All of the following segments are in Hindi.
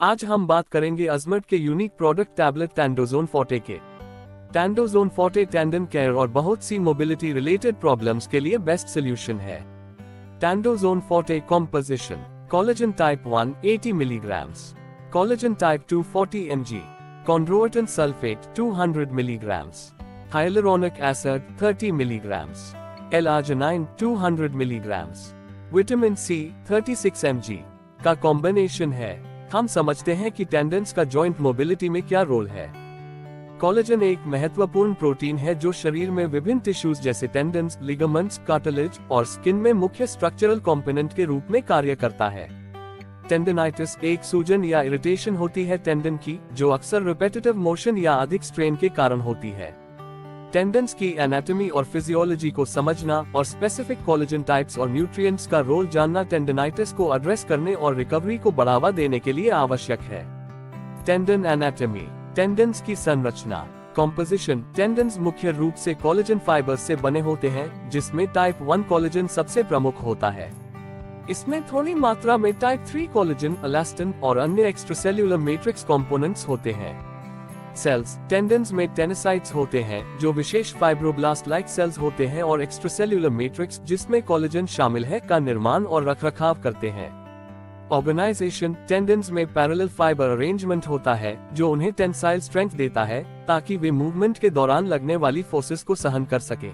आज हम बात करेंगे अजमेट के यूनिक प्रोडक्ट टैबलेट टेंडोजोन फोर्टे के। टेंडोजोन फोर्टे टेंडन केयर और बहुत सी मोबिलिटी रिलेटेड प्रॉब्लम्स के लिए बेस्ट सोल्यूशन है। Tendozone forte composition: collagen type 1 80 milligrams, collagen type 2 40 mg, chondroitin sulphate 200 milligrams, hyaluronic acid 30 milligrams, L-arginine 200 milligrams, vitamin C 36 mg का कॉम्बिनेशन है। हम समझते हैं कि टेंडन्स का जॉइंट मोबिलिटी में क्या रोल है। कोलेजन एक महत्वपूर्ण प्रोटीन है जो शरीर में विभिन्न टिश्यूज जैसे टेंडन्स, लिगामेंट्स, कार्टिलेज और स्किन में मुख्य स्ट्रक्चरल कंपोनेंट के रूप में कार्य करता है। टेंडनाइटिस एक सूजन या इरिटेशन होती है टेंडन की, जो अक्सर रिपीटेटिव मोशन या अधिक स्ट्रेन के कारण होती है। टेंडन्स की एनाटॉमी और फिजियोलॉजी को समझना और स्पेसिफिक कोलेजन टाइप्स और न्यूट्रिएंट्स का रोल जानना टेंडनाइटिस को एड्रेस करने और रिकवरी को बढ़ावा देने के लिए आवश्यक है। टेंडन एनाटॉमी: टेंडन्स की संरचना। कॉम्पोजिशन: टेंडन्स मुख्य रूप से कोलेजन फाइबर्स से बने होते हैं, जिसमें टाइप 1 कोलेजन सबसे प्रमुख होता है। इसमें थोड़ी मात्रा में टाइप 3 कोलेजन, इलास्टिन और अन्य एक्स्ट्रासेल्युलर मैट्रिक्स कंपोनेंट्स होते हैं। सेल्स: टेंडन्स में टेनोसाइट्स होते हैं जो विशेष फाइब्रोब्लास्ट लाइक सेल्स होते हैं और एक्स्ट्रासेल्युलर मैट्रिक्स जिसमें कोलेजन शामिल है का निर्माण और रखरखाव करते हैं। ऑर्गेनाइजेशन: टेंडन्स में पैरेलल फाइबर अरेंजमेंट होता है जो उन्हें टेंसाइल स्ट्रेंथ देता है ताकि वे मूवमेंट के दौरान लगने वाली फोर्सेस को सहन कर सके।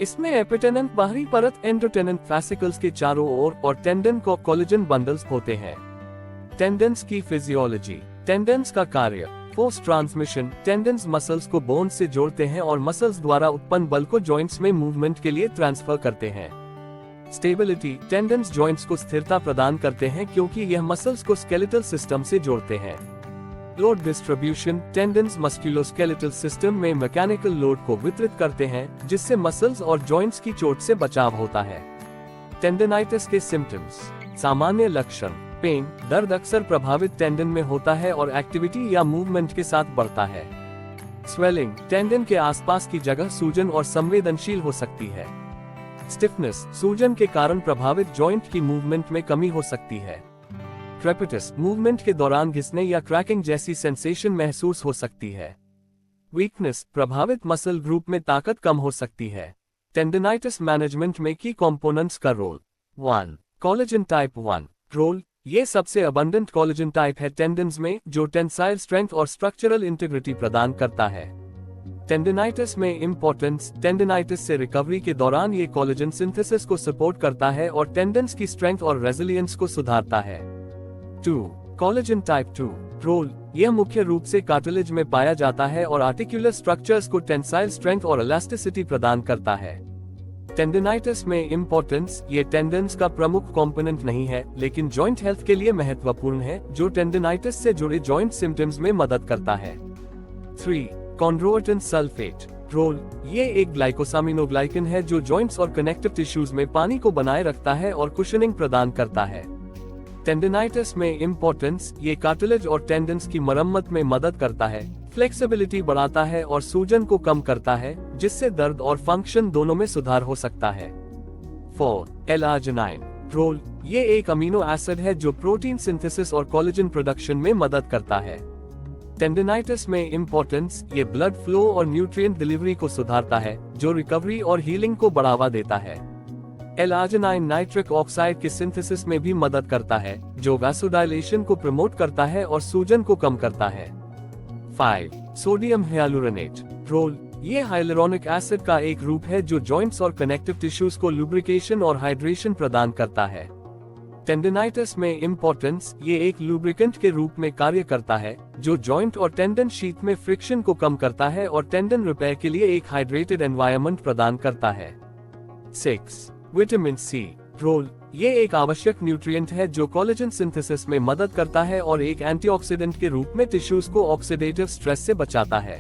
इसमें एपिटेनेंट बाहरी परत, एंडोटेनेंट फैसिकल्स के चारों ओर और टेंडन को कोलेजन बंडल्स होते हैं। टेंडन्स की फिजियोलॉजी। टेंडन्स का कार्य: फोर्स ट्रांसमिशन: टेंडन्स मसल्स को बोन्स से जोड़ते हैं और मसल्स द्वारा उत्पन्न बल को जॉइंट्स में मूवमेंट के लिए ट्रांसफर करते हैं। स्टेबिलिटी: टेंडन्स जॉइंट्स को स्थिरता प्रदान करते हैं क्योंकि यह मसल्स को स्केलेटल सिस्टम से जोड़ते हैं। Load distribution: tendons musculoskeletal system में मैकेनिकल लोड को वितरित करते हैं जिससे मसल्स और जॉइंट्स की चोट से बचाव होता है। टेंडनाइटिस के सिम्टम्स। सामान्य लक्षण: पेन, दर्द अक्सर प्रभावित टेंडन में होता है और एक्टिविटी या मूवमेंट के साथ बढ़ता है। स्वेलिंग: टेंडन के आसपास की जगह सूजन और संवेदनशील हो सकती है। स्टिफनेस: सूजन के कारण प्रभावित जॉइंट की मूवमेंट में कमी हो सकती है। क्रेपिटस: मूवमेंट के दौरान घिसने या क्रैकिंग जैसी सेंसेशन महसूस हो सकती है। वीकनेस: प्रभावित मसल ग्रुप में ताकत कम हो सकती है। टेंडनाइटिस मैनेजमेंट में की कंपोनेंट्स का रोल। 1. कोलेजन टाइप 1 रोल: ये सबसे अबंडेंट कोलेजन टाइप है टेंडन्स में, जो टेंसाइल स्ट्रेंथ और स्ट्रक्चरल इंटीग्रिटी प्रदान करता है। टेंडनाइटिस में इम्पोर्टेंस: टेंडनाइटिस से रिकवरी के दौरान ये कोलेजन सिंथेसिस को सपोर्ट करता है और टेंडन्स की स्ट्रेंथ और रेजिलियंस को सुधारता है। 2. कोलेजन टाइप 2 रोल: यह मुख्य रूप से कार्टिलेज में पाया जाता है और आर्टिकुलर स्ट्रक्चर्स को टेंसाइल स्ट्रेंथ और इलास्टिसिटी प्रदान करता है। टेंडनाइटिस में इम्पोर्टेंस: ये टेंडन्स का प्रमुख कंपोनेंट नहीं है लेकिन जॉइंट हेल्थ के लिए महत्वपूर्ण है, जो टेंडनाइटिस से जुड़े जॉइंट सिम्टम्स में मदद करता है। 3. कॉन्ड्रोइटिन सल्फेट रोल: ये एक ग्लाइकोसामिनोग्लाइकन है जो जॉइंट्स और कनेक्टिव टिश्यूज में पानी को बनाए रखता है और कुशनिंग प्रदान करता है। टेंडनाइटिस में इम्पोर्टेंस: ये कार्टिलेज और टेंडन्स की मरम्मत में मदद करता है, फ्लेक्सिबिलिटी बढ़ाता है और सूजन को कम करता है, जिससे दर्द और फंक्शन दोनों में सुधार हो सकता है। 4. L-arginine रोल: ये एक अमीनो एसिड है जो प्रोटीन सिंथेसिस और कोलेजन प्रोडक्शन में मदद करता है। टेंडनाइटिस में इम्पोर्टेंस: ये ब्लड फ्लो और न्यूट्रिएंट डिलीवरी को सुधारता है, जो रिकवरी और हीलिंग को बढ़ावा देता है। L-arginine नाइट्रिक ऑक्साइड के सिंथेसिस में भी मदद करता है, जो वैसोडाइलेशन को प्रमोट करता है और सूजन को कम करता है। 5. सोडियम हाइलुरोनेट रोल: ये हाइलुरोनिक एसिड का एक रूप है जो जॉइंट्स और कनेक्टिव टिश्यूज को लुब्रिकेशन और हाइड्रेशन प्रदान करता है। टेंडनाइटिस में इम्पोर्टेंस: ये एक लुब्रिकेंट के रूप में कार्य करता है जो जॉइंट और टेंडन शीट में फ्रिक्शन को कम करता है और टेंडन रिपेयर के लिए एक हाइड्रेटेड एनवायरनमेंट प्रदान करता है। 6. विटामिन सी रोल: ये एक आवश्यक न्यूट्रिएंट है जो कोलेजन सिंथेसिस में मदद करता है और एक एंटीऑक्सीडेंट के रूप में टिश्यूज को ऑक्सीडेटिव स्ट्रेस से बचाता है।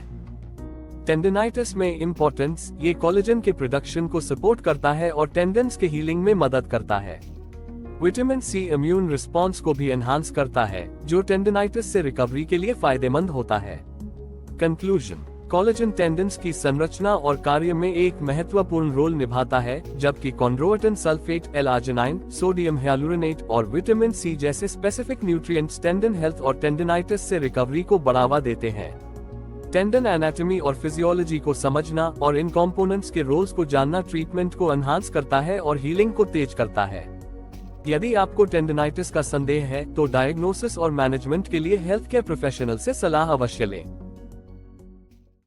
टेंडनाइटिस में इम्पोर्टेंस: ये कोलेजन के प्रोडक्शन को सपोर्ट करता है और टेंडन्स के हीलिंग में मदद करता है। विटामिन सी इम्यून रिस्पॉन्स को भी एनहांस करता है, जो टेंडनाइटिस से रिकवरी के लिए फायदेमंद होता है। कंक्लूजन: कोलेजन टेंडन्स की संरचना और कार्य में एक महत्वपूर्ण रोल निभाता है, जबकि chondroitin sulphate, L-arginine, sodium hyaluronate और विटामिन सी जैसे स्पेसिफिक न्यूट्रिएंट्स टेंडन हेल्थ और टेंडनाइटिस से रिकवरी को बढ़ावा देते हैं। टेंडन एनाटॉमी और फिजियोलॉजी को समझना और इन कंपोनेंट्स के रोल्स को जानना ट्रीटमेंट को एनहांस करता है और हीलिंग को तेज करता है। यदि आपको टेंडनाइटिस का संदेह है तो डायग्नोसिस और मैनेजमेंट के लिए हेल्थ केयर प्रोफेशनल से सलाह अवश्य लें।